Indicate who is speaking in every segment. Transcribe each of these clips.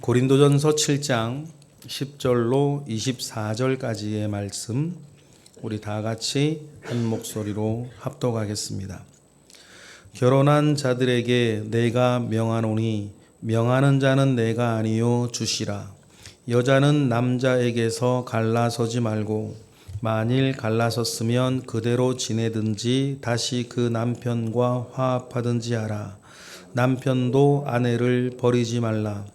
Speaker 1: 고린도전서 7장 10절로 24절까지의 말씀 우리 다 같이 한 목소리로 합독하겠습니다. 결혼한 자들에게 내가 명하노니 명하는 자는 내가 아니요 주시라. 여자는 남자에게서 갈라서지 말고 만일 갈라섰으면 그대로 지내든지 다시 그 남편과 화합하든지 하라. 남편도 아내를 버리지 말라.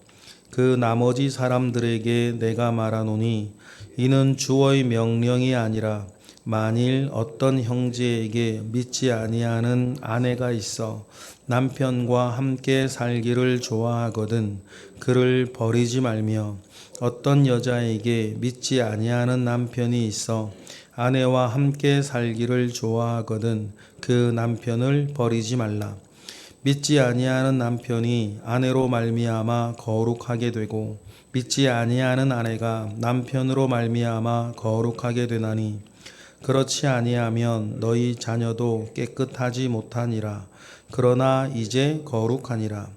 Speaker 1: 그 나머지 사람들에게 내가 말하노니 이는 주의 명령이 아니라 만일 어떤 형제에게 믿지 아니하는 아내가 있어 남편과 함께 살기를 좋아하거든 그를 버리지 말며 어떤 여자에게 믿지 아니하는 남편이 있어 아내와 함께 살기를 좋아하거든 그 남편을 버리지 말라. 믿지 아니하는 남편이 아내로 말미암아 거룩하게 되고 믿지 아니하는 아내가 남편으로 말미암아 거룩하게 되나니 그렇지 아니하면 너희 자녀도 깨끗하지 못하니라. 그러나 이제 거룩하니라.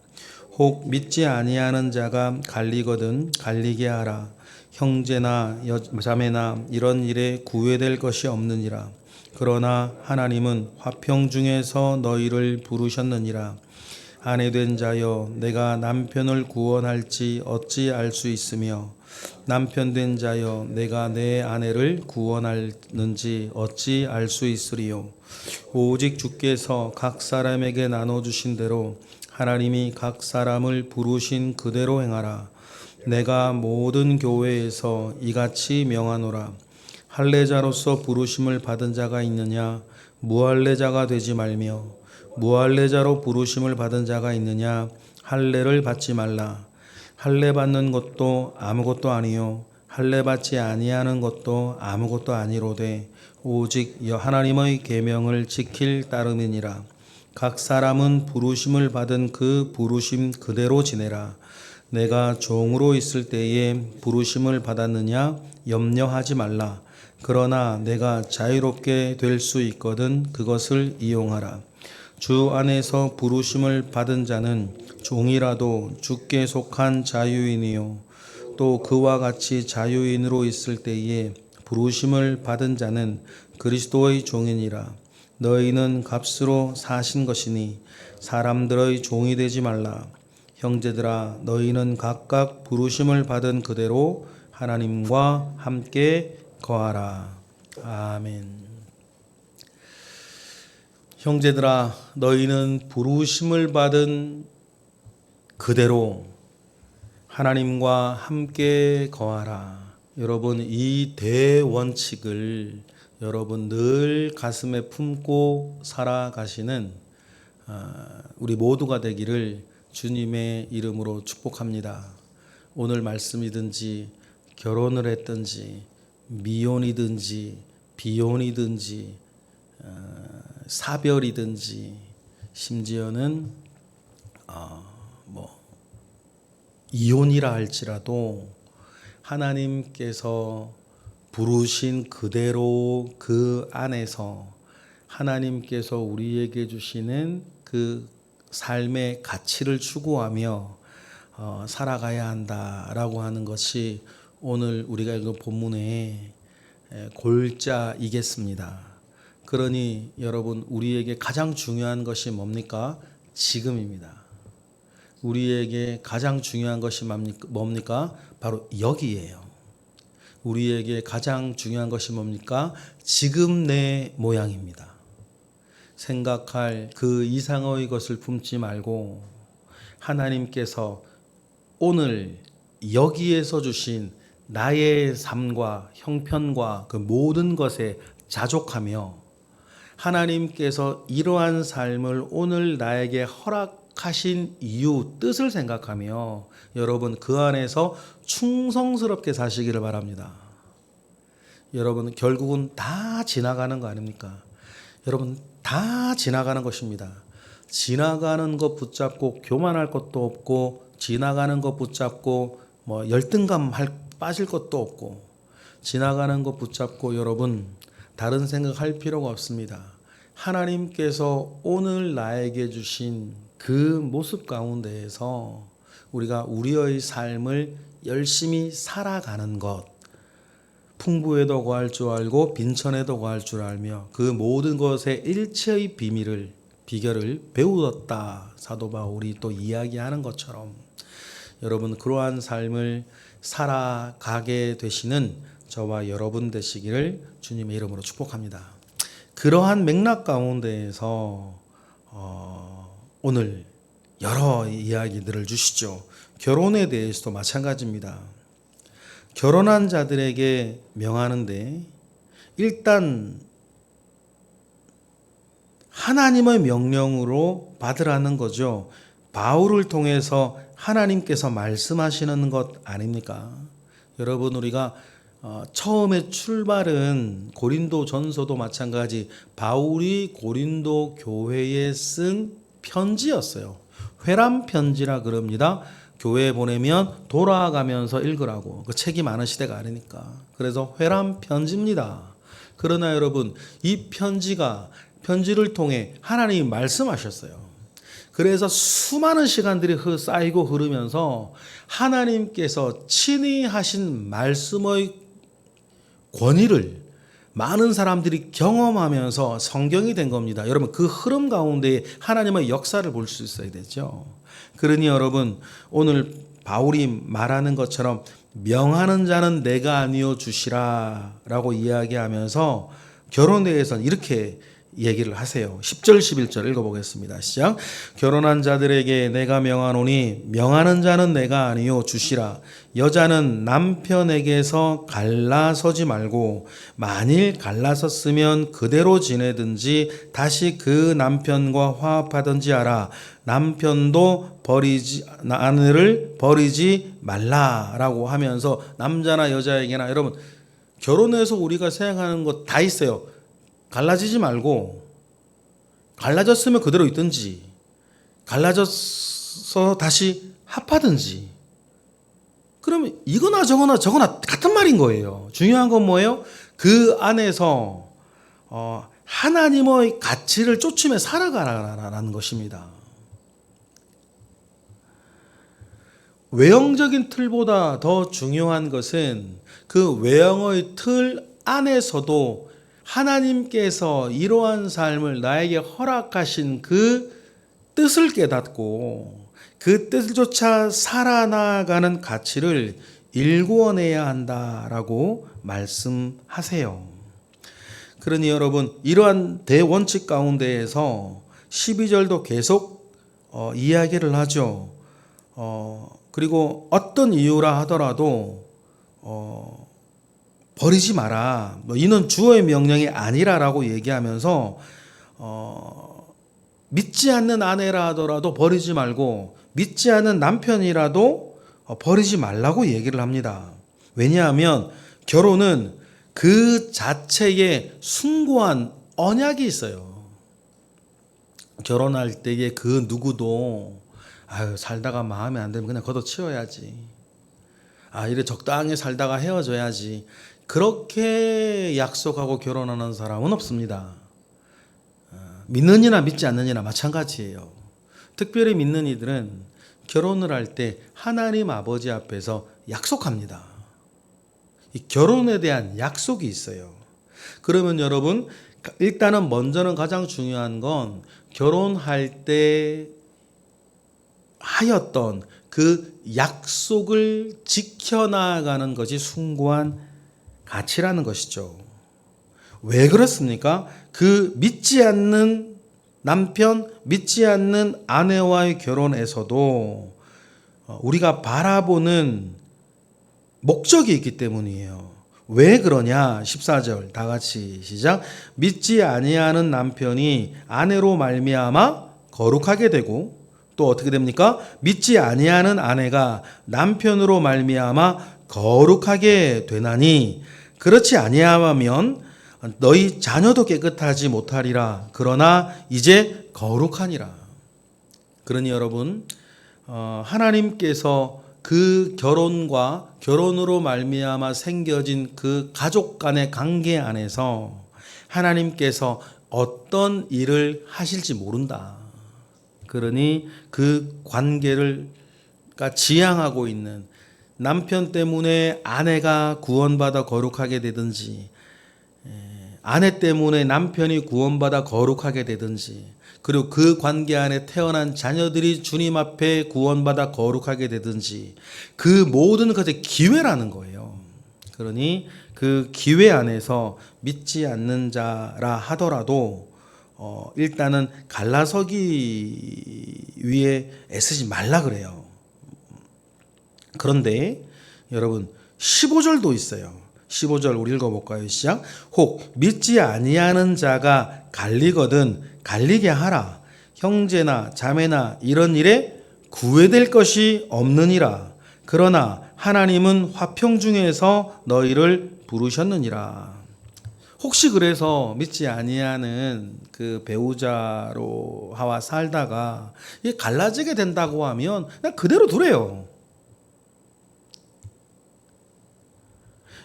Speaker 1: 혹 믿지 아니하는 자가 갈리거든 갈리게 하라. 형제나 자매나 이런 일에 구애될 것이 없느니라. 그러나 하나님은 화평 중에서 너희를 부르셨느니라. 아내된 자여 내가 남편을 구원할지 어찌 알 수 있으며 남편된 자여 내가 내 아내를 구원하는지 어찌 알 수 있으리요. 오직 주께서 각 사람에게 나눠주신 대로 하나님이 각 사람을 부르신 그대로 행하라. 내가 모든 교회에서 이같이 명하노라. 할례자로서 부르심을 받은 자가 있느냐? 무할례자가 되지 말며 무할례자로 부르심을 받은 자가 있느냐? 할례를 받지 말라. 할례 받는 것도 아무것도 아니요 할례 받지 아니하는 것도 아무것도 아니로되 오직 하나님의 계명을 지킬 따름이니라. 각 사람은 부르심을 받은 그 부르심 그대로 지내라. 내가 종으로 있을 때에 부르심을 받았느냐 염려하지 말라. 그러나 내가 자유롭게 될 수 있거든 그것을 이용하라. 주 안에서 부르심을 받은 자는 종이라도 주께 속한 자유인이요 또 그와 같이 자유인으로 있을 때에 부르심을 받은 자는 그리스도의 종이니라. 너희는 값으로 사신 것이니 사람들의 종이 되지 말라. 형제들아 너희는 각각 부르심을 받은 그대로 하나님과 함께 거하라. 아멘. 형제들아 너희는 부르심을 받은 그대로 하나님과 함께 거하라. 여러분 이 대원칙을 여러분 늘 가슴에 품고 살아가시는 우리 모두가 되기를 주님의 이름으로 축복합니다. 오늘 말씀이든지 결혼을 했든지 미혼이든지 비혼이든지 사별이든지 심지어는 이혼이라 할지라도 하나님께서 부르신 그대로 그 안에서 하나님께서 우리에게 주시는 그 삶의 가치를 추구하며 살아가야 한다라고 하는 것이 오늘 우리가 읽은 본문의 골자이겠습니다. 그러니 여러분 우리에게 가장 중요한 것이 뭡니까? 지금입니다. 우리에게 가장 중요한 것이 뭡니까? 바로 여기예요. 우리에게 가장 중요한 것이 뭡니까? 지금 내 모양입니다. 생각할 그 이상의 것을 품지 말고 하나님께서 오늘 여기에서 주신 나의 삶과 형편과 그 모든 것에 자족하며 하나님께서 이러한 삶을 오늘 나에게 허락하신 이유, 뜻을 생각하며 여러분 그 안에서 충성스럽게 사시기를 바랍니다. 여러분 결국은 다 지나가는 거 아닙니까? 여러분 다 지나가는 것입니다. 지나가는 것 붙잡고 교만할 것도 없고 지나가는 것 붙잡고 열등감 빠질 것도 없고 지나가는 것 붙잡고 여러분 다른 생각할 필요가 없습니다. 하나님께서 오늘 나에게 주신 그 모습 가운데에서 우리가 우리의 삶을 열심히 살아가는 것, 풍부에도 거할 줄 알고 빈천에도 거할 줄 알며 그 모든 것의 일체의 비결을 배우었다. 사도 바울이 또 이야기하는 것처럼 여러분 그러한 삶을 살아가게 되시는 저와 여러분 되시기를 주님의 이름으로 축복합니다. 그러한 맥락 가운데에서 오늘 여러 이야기들을 주시죠. 결혼에 대해서도 마찬가지입니다. 결혼한 자들에게 명하는데 일단 하나님의 명령으로 받으라는 거죠. 바울을 통해서 하나님께서 말씀하시는 것 아닙니까? 여러분 우리가 처음에 출발은 고린도 전서도 마찬가지 바울이 고린도 교회에 쓴 편지였어요. 회람 편지라 그럽니다. 교회에 보내면 돌아가면서 읽으라고. 그 책이 많은 시대가 아니니까. 그래서 회람 편지입니다. 그러나 여러분 이 편지를 통해 하나님이 말씀하셨어요. 그래서 수많은 시간들이 쌓이고 흐르면서 하나님께서 친히 하신 말씀의 권위를 많은 사람들이 경험하면서 성경이 된 겁니다. 여러분 그 흐름 가운데 하나님의 역사를 볼 수 있어야 되죠. 그러니 여러분 오늘 바울이 말하는 것처럼 명하는 자는 내가 아니요 주시라 라고 이야기하면서 결혼에 대해서는 이렇게 얘기를 하세요. 10절 11절 읽어보겠습니다. 시작. 결혼한 자들에게 내가 명하노니 명하는 자는 내가 아니요 주시라. 여자는 남편에게서 갈라서지 말고 만일 갈라섰으면 그대로 지내든지 다시 그 남편과 화합하든지 하라. 남편도 아내를 버리지 말라라고 하면서 남자나 여자에게나 여러분 결혼해서 우리가 생각하는 것 다 있어요. 갈라지지 말고 갈라졌으면 그대로 있든지 갈라져서 다시 합하든지 그러면 이거나 저거나 같은 말인 거예요. 중요한 건 뭐예요? 그 안에서 하나님의 가치를 쫓으며 살아가라는 것입니다. 외형적인 틀보다 더 중요한 것은 그 외형의 틀 안에서도 하나님께서 이러한 삶을 나에게 허락하신 그 뜻을 깨닫고 그 뜻조차 살아나가는 가치를 일구어내야 한다라고 말씀하세요. 그러니 여러분 이러한 대원칙 가운데에서 12절도 계속 이야기를 하죠. 그리고 어떤 이유라 하더라도 버리지 마라. 이는 주의 명령이 아니라라고 얘기하면서 믿지 않는 아내라 하더라도 버리지 말고 믿지 않는 남편이라도 버리지 말라고 얘기를 합니다. 왜냐하면 결혼은 그 자체에 숭고한 언약이 있어요. 결혼할 때에 그 누구도 살다가 마음에 안 들면 그냥 걷어치워야지. 이래 적당히 살다가 헤어져야지. 그렇게 약속하고 결혼하는 사람은 없습니다. 믿는 이나 믿지 않는 이나 마찬가지예요. 특별히 믿는 이들은 결혼을 할 때 하나님 아버지 앞에서 약속합니다. 이 결혼에 대한 약속이 있어요. 그러면 여러분 일단은 먼저는 가장 중요한 건 결혼할 때 하였던 그 약속을 지켜나가는 것이 숭고한 가치라는 것이죠. 왜 그렇습니까? 그 믿지 않는 남편, 믿지 않는 아내와의 결혼에서도 우리가 바라보는 목적이 있기 때문이에요. 왜 그러냐? 14절 다 같이 시작. 믿지 아니하는 남편이 아내로 말미암아 거룩하게 되고 또 어떻게 됩니까? 믿지 아니하는 아내가 남편으로 말미암아 거룩하게 되나니 그렇지 아니하면 너희 자녀도 깨끗하지 못하리라. 그러나 이제 거룩하니라. 그러니 여러분 하나님께서 그 결혼과 결혼으로 말미암아 생겨진 그 가족 간의 관계 안에서 하나님께서 어떤 일을 하실지 모른다. 그러니 그 관계를 지향하고 있는 남편 때문에 아내가 구원받아 거룩하게 되든지, 아내 때문에 남편이 구원받아 거룩하게 되든지, 그리고 그 관계 안에 태어난 자녀들이 주님 앞에 구원받아 거룩하게 되든지, 그 모든 것의 기회라는 거예요. 그러니 그 기회 안에서 믿지 않는 자라 하더라도 일단은 갈라서기 위해 애쓰지 말라 그래요. 그런데 여러분 15절도 있어요. 15절 우리 읽어볼까요? 시작. 혹 믿지 아니하는 자가 갈리거든 갈리게 하라. 형제나 자매나 이런 일에 구애될 것이 없느니라. 그러나 하나님은 화평 중에서 너희를 부르셨느니라. 혹시 그래서 믿지 아니하는 그 배우자로 하와 살다가 이게 갈라지게 된다고 하면 그냥 그대로 두래요.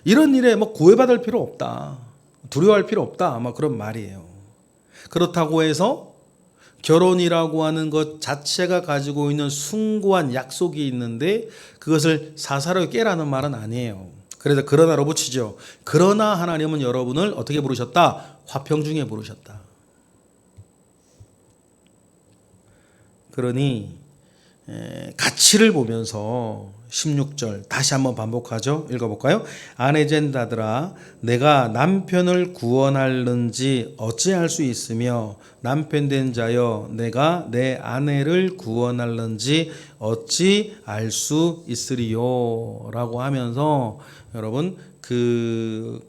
Speaker 1: 이런 일에 뭐 구애받을 필요 없다. 두려워할 필요 없다. 아마 그런 말이에요. 그렇다고 해서 결혼이라고 하는 것 자체가 가지고 있는 숭고한 약속이 있는데 그것을 사사로이 깨라는 말은 아니에요. 그래서 그러나로 붙이죠. 그러나 하나님은 여러분을 어떻게 부르셨다? 화평 중에 부르셨다. 그러니 가치를 보면서 16절 다시 한번 반복하죠. 읽어볼까요? 아내된 자들아 내가 남편을 구원하는지 어찌할 수 있으며 남편 된 자여 내가 내 아내를 구원하는지 어찌 알 수 있으리요 라고 하면서 여러분 그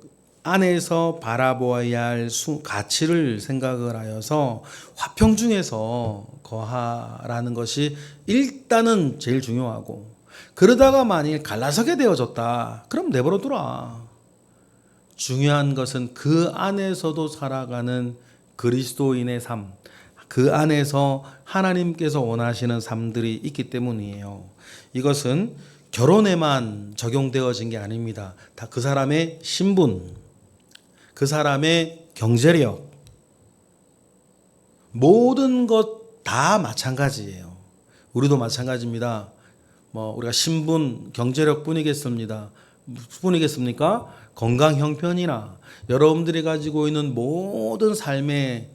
Speaker 1: 안에서 바라보아야 할 가치를 생각을 하여서 화평 중에서 거하라는 것이 일단은 제일 중요하고, 그러다가 만일 갈라서게 되어졌다 그럼 내버려 두라. 중요한 것은 그 안에서도 살아가는 그리스도인의 삶, 그 안에서 하나님께서 원하시는 삶들이 있기 때문이에요. 이것은 결혼에만 적용되어진 게 아닙니다. 다 그 사람의 신분, 그 사람의 경제력, 모든 것 다 마찬가지예요. 우리도 마찬가지입니다. 우리가 신분, 경제력 뿐이겠습니까? 건강 형편이나 여러분들이 가지고 있는 모든 삶의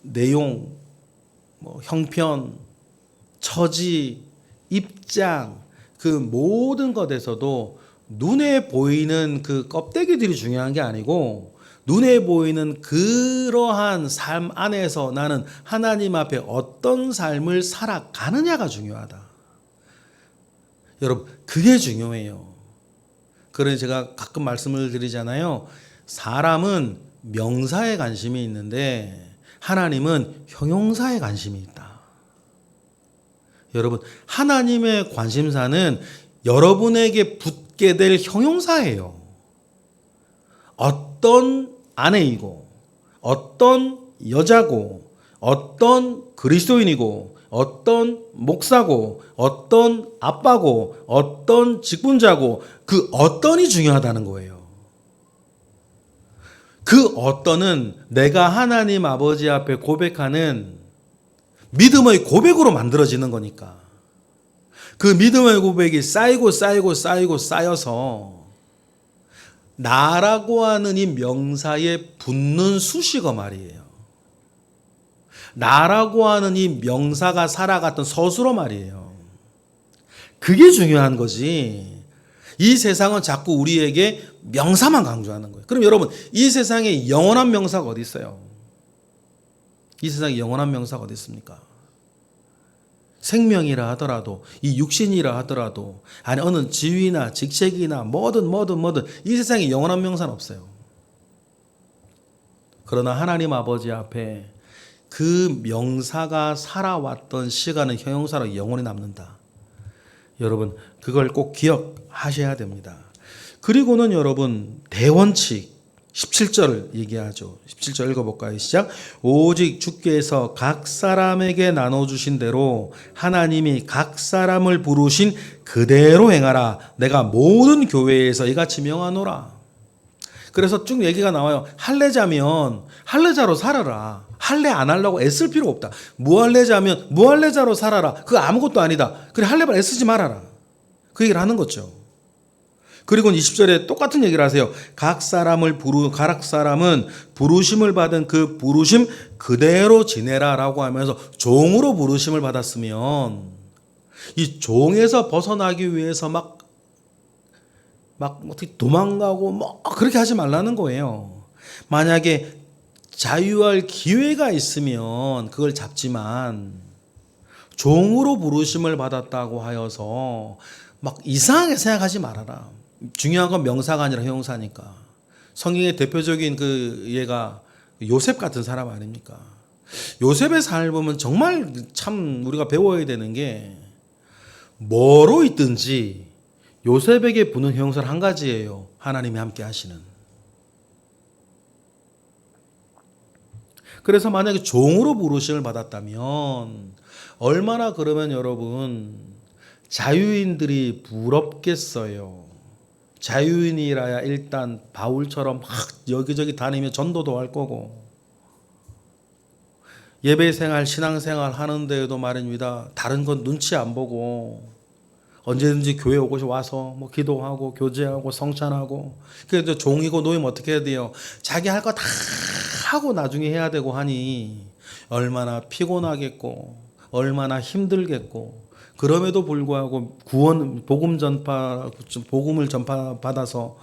Speaker 1: 내용, 형편, 처지, 입장, 그 모든 것에서도 눈에 보이는 그 껍데기들이 중요한 게 아니고 눈에 보이는 그러한 삶 안에서 나는 하나님 앞에 어떤 삶을 살아가느냐가 중요하다. 여러분 그게 중요해요. 그래서 제가 가끔 말씀을 드리잖아요. 사람은 명사에 관심이 있는데 하나님은 형용사에 관심이 있다. 여러분 하나님의 관심사는 여러분에게 붙게 될 형용사예요. 어떤 아내이고 어떤 여자고 어떤 그리스도인이고 어떤 목사고 어떤 아빠고 어떤 직분자고 그 어떤이 중요하다는 거예요. 그 어떤은 내가 하나님 아버지 앞에 고백하는 믿음의 고백으로 만들어지는 거니까. 그 믿음의 고백이 쌓여서 나라고 하는 이 명사에 붙는 수식어 말이에요. 나라고 하는 이 명사가 살아갔던 서술어 말이에요. 그게 중요한 거지. 이 세상은 자꾸 우리에게 명사만 강조하는 거예요. 그럼 여러분 이 세상에 영원한 명사가 어디 있어요? 이 세상에 영원한 명사가 어디 있습니까? 생명이라 하더라도 이 육신이라 하더라도 아니 어느 지위나 직책이나 뭐든 이 세상에 영원한 명사는 없어요. 그러나 하나님 아버지 앞에 그 명사가 살아왔던 시간은 형용사로 영원히 남는다. 여러분 그걸 꼭 기억하셔야 됩니다. 그리고는 여러분 대원칙 17절을 얘기하죠. 17절 읽어볼까요? 시작. 오직 주께서 각 사람에게 나눠주신 대로 하나님이 각 사람을 부르신 그대로 행하라. 내가 모든 교회에서 이같이 명하노라. 그래서 쭉 얘기가 나와요. 할례자면 할례자로 살아라. 할례 안 하려고 애쓸 필요 없다. 무할례자면 무할례자로 살아라. 그거 아무것도 아니다. 그래 할례발 애쓰지 말아라. 그 얘기를 하는 거죠. 그리고 20절에 똑같은 얘기를 하세요. 각 사람은 부르심을 받은 그 부르심 그대로 지내라라고 하면서 종으로 부르심을 받았으면 이 종에서 벗어나기 위해서 막 어떻게 도망가고 뭐 그렇게 하지 말라는 거예요. 만약에 자유할 기회가 있으면 그걸 잡지만 종으로 부르심을 받았다고 하여서 막 이상하게 생각하지 말아라. 중요한 건 명사가 아니라 형용사니까. 성경의 대표적인 그 얘가 요셉 같은 사람 아닙니까? 요셉의 삶을 보면 정말 참 우리가 배워야 되는 게 뭐로 있든지 요셉에게 부는 형용사는 한 가지예요. 하나님이 함께 하시는. 그래서 만약에 종으로 부르심을 받았다면 얼마나 그러면 여러분 자유인들이 부럽겠어요. 자유인이라야 일단 바울처럼 막 여기저기 다니며 전도도 할 거고 예배생활 신앙생활 하는데도 말입니다. 다른 건 눈치 안 보고 언제든지 교회 오고 와서 뭐 기도하고 교제하고 성찬하고 그래서 종이고 노이면 어떻게 해야 돼요? 자기 할 거 다 하고 나중에 해야 되고 하니 얼마나 피곤하겠고 얼마나 힘들겠고 그럼에도 불구하고 복음을 전파받아서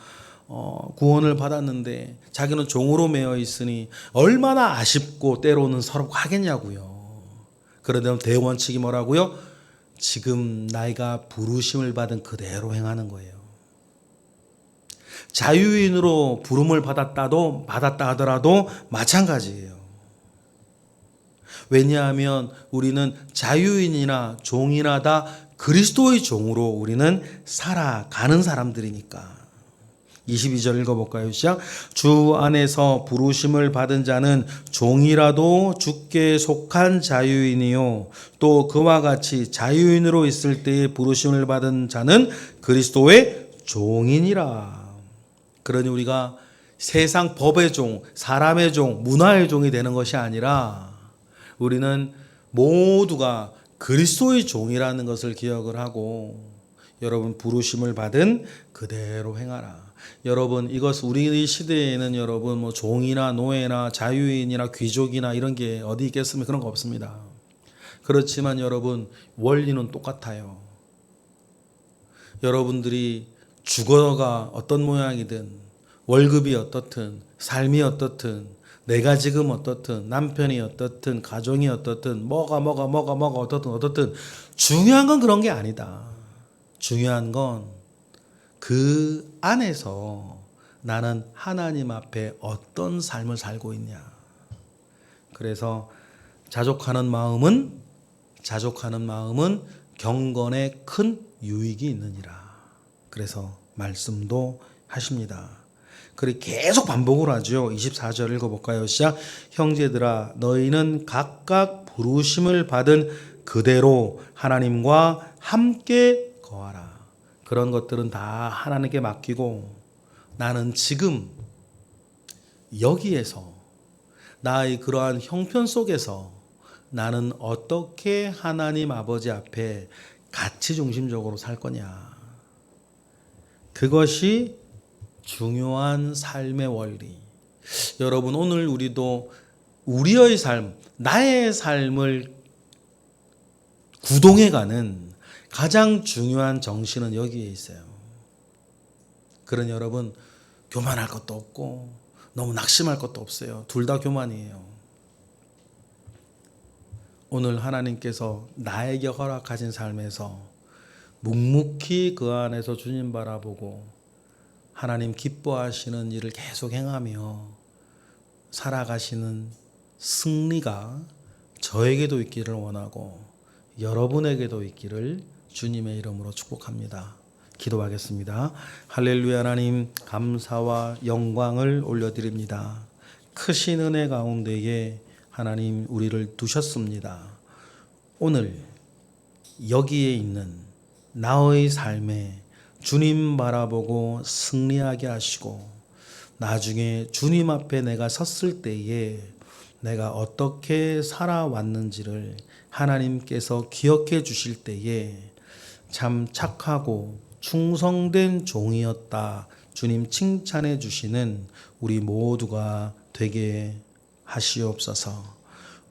Speaker 1: 구원을 받았는데 자기는 종으로 매여 있으니 얼마나 아쉽고 때로는 서럽고 하겠냐고요. 그런데 대원칙이 뭐라고요? 지금 나이가 부르심을 받은 그대로 행하는 거예요. 자유인으로 부름을 받았다 하더라도 마찬가지예요. 왜냐하면 우리는 자유인이나 종이나 다 그리스도의 종으로 우리는 살아가는 사람들이니까. 22절 읽어볼까요? 시작. 주 안에서 부르심을 받은 자는 종이라도 주께 속한 자유인이요 또 그와 같이 자유인으로 있을 때에 부르심을 받은 자는 그리스도의 종이니라. 그러니 우리가 세상 법의 종, 사람의 종, 문화의 종이 되는 것이 아니라 우리는 모두가 그리스도의 종이라는 것을 기억을 하고 여러분 부르심을 받은 그대로 행하라. 여러분 이것 우리 시대에는 여러분 뭐 종이나 노예나 자유인이나 귀족이나 이런 게 어디 있겠습니까? 그런 거 없습니다. 그렇지만 여러분 원리는 똑같아요. 여러분들이 주거가 어떤 모양이든 월급이 어떻든 삶이 어떻든 내가 지금 어떻든 남편이 어떻든 가정이 어떻든 뭐가 어떻든 중요한 건 그런 게 아니다. 중요한 건 그 안에서 나는 하나님 앞에 어떤 삶을 살고 있냐. 그래서 자족하는 마음은 경건에 큰 유익이 있느니라. 그래서 말씀도 하십니다. 그리고 계속 반복을 하죠. 24절 읽어볼까요? 시작. 형제들아 너희는 각각 부르심을 받은 그대로 하나님과 함께 거하라. 그런 것들은 다 하나님께 맡기고 나는 지금 여기에서 나의 그러한 형편 속에서 나는 어떻게 하나님 아버지 앞에 가치 중심적으로 살 거냐. 그것이 중요한 삶의 원리. 여러분 오늘 우리도 우리의 삶, 나의 삶을 구동해가는 가장 중요한 정신은 여기에 있어요. 그러니 여러분 교만할 것도 없고 너무 낙심할 것도 없어요. 둘 다 교만이에요. 오늘 하나님께서 나에게 허락하신 삶에서 묵묵히 그 안에서 주님 바라보고 하나님 기뻐하시는 일을 계속 행하며 살아가시는 승리가 저에게도 있기를 원하고 여러분에게도 있기를 주님의 이름으로 축복합니다. 기도하겠습니다. 할렐루야. 하나님 감사와 영광을 올려드립니다. 크신 은혜 가운데에 하나님 우리를 두셨습니다. 오늘 여기에 있는 나의 삶에 주님 바라보고 승리하게 하시고 나중에 주님 앞에 내가 섰을 때에 내가 어떻게 살아왔는지를 하나님께서 기억해 주실 때에 참 착하고 충성된 종이었다. 주님 칭찬해 주시는 우리 모두가 되게 하시옵소서.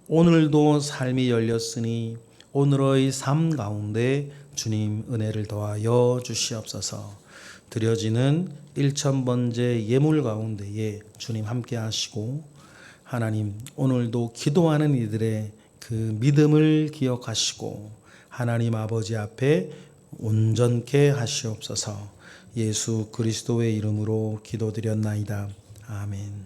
Speaker 1: 오늘도 삶이 열렸으니 오늘의 삶 가운데 주님 은혜를 더하여 주시옵소서. 드려지는 1000번째 예물 가운데에 주님 함께 하시고 하나님 오늘도 기도하는 이들의 그 믿음을 기억하시고 하나님 아버지 앞에 온전케 하시옵소서. 예수 그리스도의 이름으로 기도드렸나이다. 아멘.